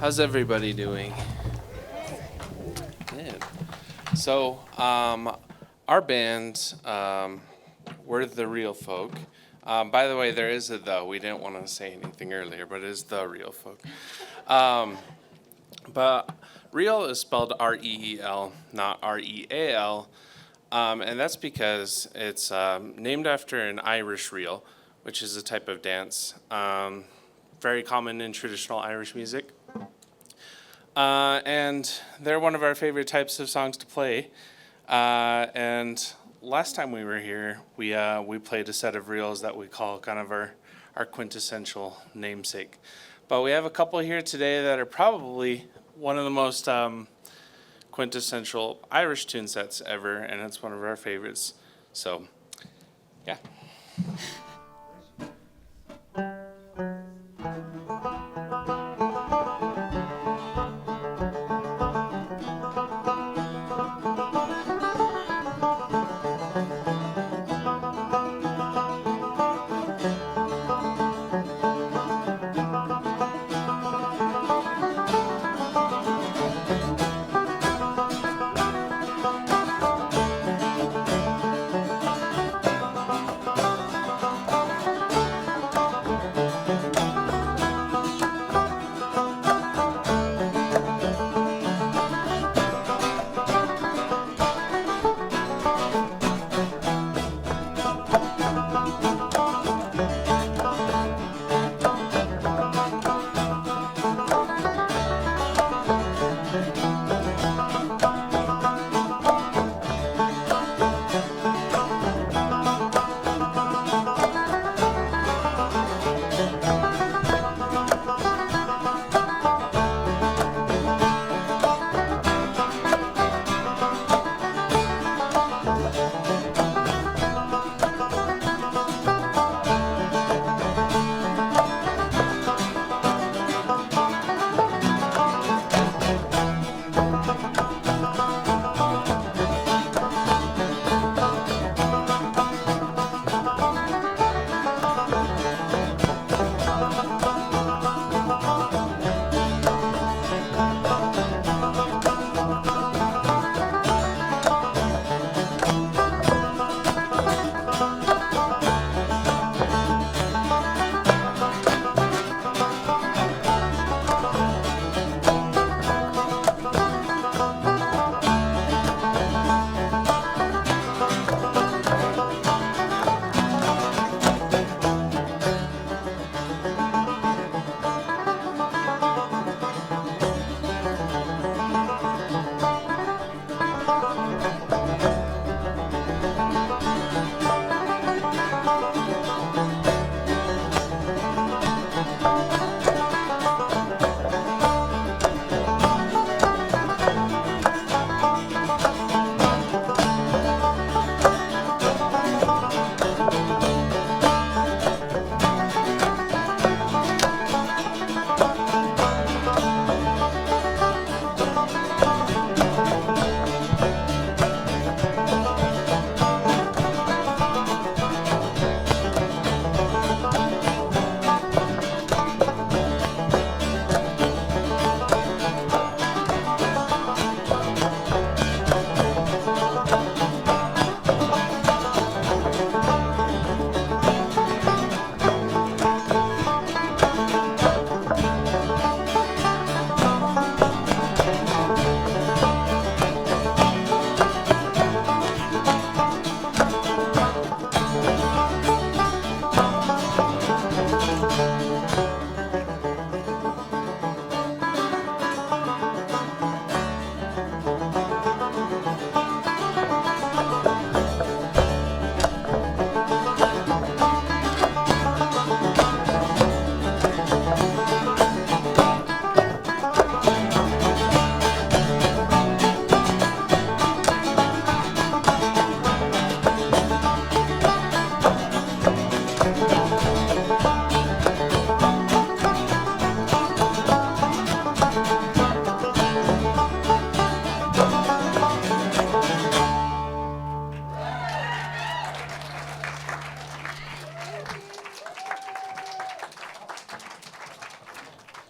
How's everybody doing? Good. So, our band, we're the Real Folk. By the way, there is a the. We didn't want to say anything earlier, but it is the Real Folk. But real is spelled R-E-E-L, not R-E-A-L. And that's because it's named after an Irish reel, which is a type of dance, very common in traditional Irish music. And they're one of our favorite types of songs to play. And last time we were here, we played a set of reels that we call kind of our quintessential namesake. But we have a couple here today that are probably one of the most quintessential Irish tune sets ever, and it's one of our favorites. So, yeah.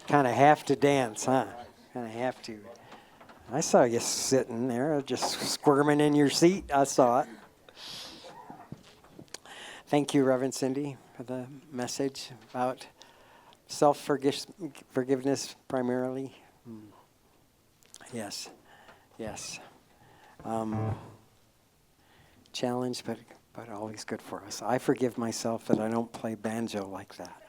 Kind of have to dance, huh? Kind of have to. I saw you sitting there, just squirming in your seat. I saw it. Thank you, Reverend Cindy, for the message about self-forgiveness primarily. Yes, yes. Challenge, but always good for us. I forgive myself that I don't play banjo like that.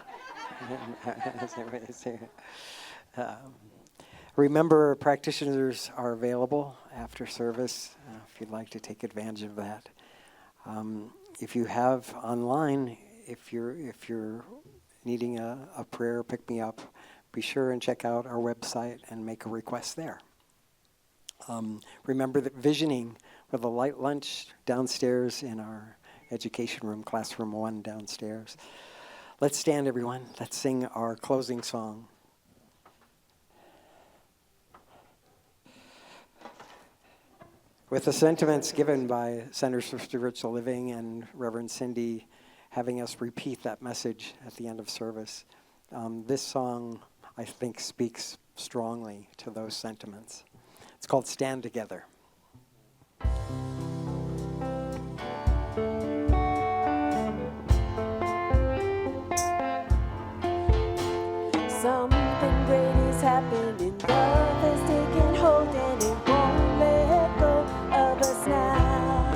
Remember, practitioners are available after service if you'd like to take advantage of that. If you have online, if you're needing a prayer, pick me up, be sure and check out our website and make a request there. Remember that visioning with a light lunch downstairs in our education room, classroom 1 downstairs. Let's stand, everyone. Let's sing our closing song. With the sentiments given by Centers for Spiritual Living and Reverend Cindy having us repeat that message at the end of service, this song, I think, speaks strongly to those sentiments. It's called Stand Together. Something great is happening. Love has taken hold and it won't let go of us now.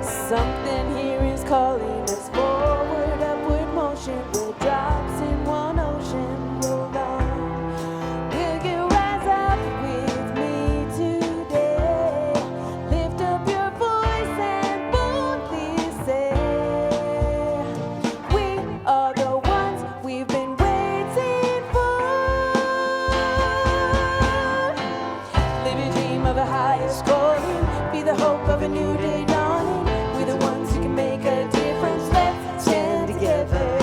Something here is calling us forward, upward motion. We're drops in one ocean. Roll on. Will you rise up with me today? Lift up your voice and boldly say, we are the ones we've been waiting for. Live a dream of a higher calling. Be the hope of a new day dawning. We're the ones who can make a difference. Let's stand together.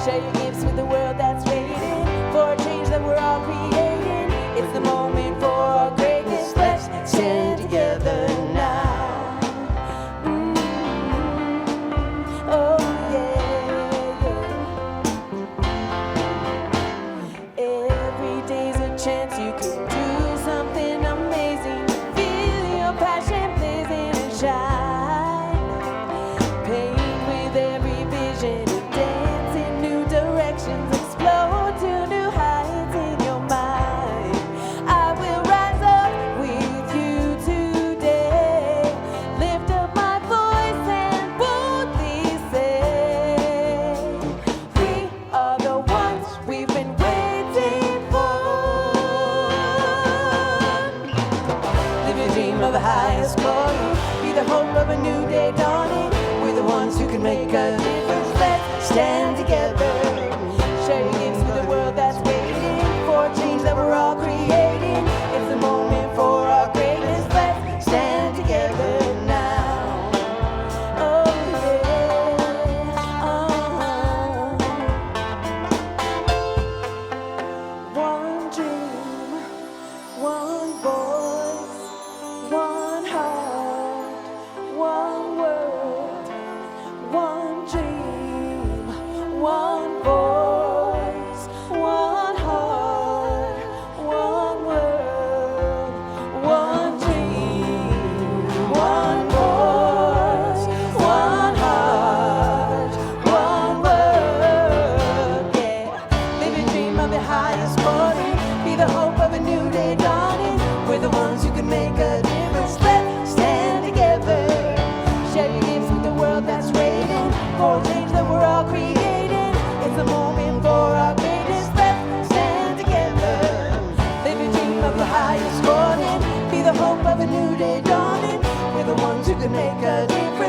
Share your gifts with the world that's waiting for a change that we're all creating. It's the moment for our greatness. Let's stand together now. Oh yeah, yeah. Every day's a chance you can do something amazing. Feel your passion blazing and shine. Paint with every vision and dance in new directions. Explode to new heights in your mind. I will rise up with you today. Lift up my voice and boldly say, we are the ones we've been waiting for. Live a dream of the highest calling. Be the hope of a new day dawning. We're the ones who can make a difference. Let's stand together. Share your gifts with the world that's waiting for a change that we're all creating. It's the moment for our greatness. Let's stand together now. Oh yeah. One dream, one voice, one heart, one word. One dream, one voice, one heart, one word. One dream, one voice, one heart, one word. Yeah, live a dream of the highest calling. Be the hope of a new day dawning. We're the ones who can make a difference. Let's stand together. Share your gifts with the world that's waiting for a change that we're all creating. It's the moment for our greatness. Let's stand together. Live a dream of the highest calling. Be the hope of a new day dawning. We're the ones who can make a difference.